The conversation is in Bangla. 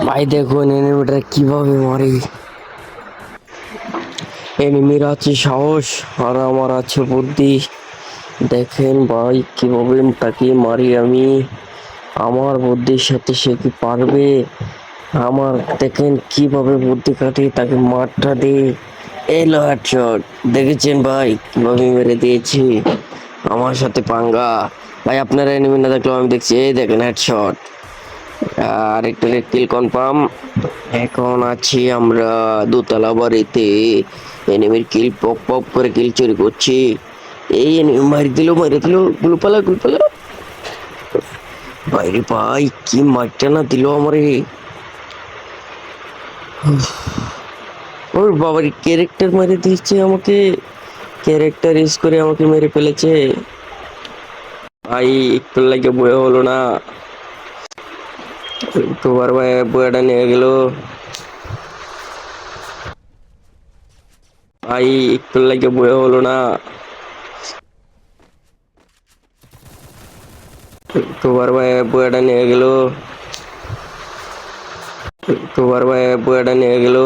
ভাই দেখুন এনিমিটা কিভাবে মারে। এনিমির আছে সাহস আর আমার আছে বুদ্ধি। দেখেন ভাই কিভাবে তাকে মারি আমি। আমার বুদ্ধির সাথে সে কি পারবে? আমার দেখেন কিভাবে বুদ্ধি কাটিয়ে তাকে মারটা দে। এলো হেডশট। দেখেছেন ভাই কিভাবে মেরে দিয়েছি। আমার সাথে পাঙ্গা। ভাই আপনারা এনিমি না দেখলেও আমি দেখছি। এই দেখেন হেডশট। আর একটা কিল কনফার্ম। এখন আছি আমরা দোতলা বাড়িতে। এনিমির কিল পপ পপ করে কিল চুরি করছি। এই এনিমি মারি দিল গুলপালা গুলপালা। বাইরে ভাই কি মারটা না দিল আমারে। ওর বাবার ক্যারেক্টার মেরে দিয়েছে আমাকে। ক্যারেক্টার ইউজ করে আমাকে মেরে ফেলেছে। ভাই একটু লাগে বয়ে হলো না। তোমার ভাই বয়াটা নিয়ে গেল। ভাই একটু লাগে বয়ে হলো না। তোমার ভাই বয়াটা নিয়ে গেল। তোমার ভাই বয়াটা নিয়ে গেল।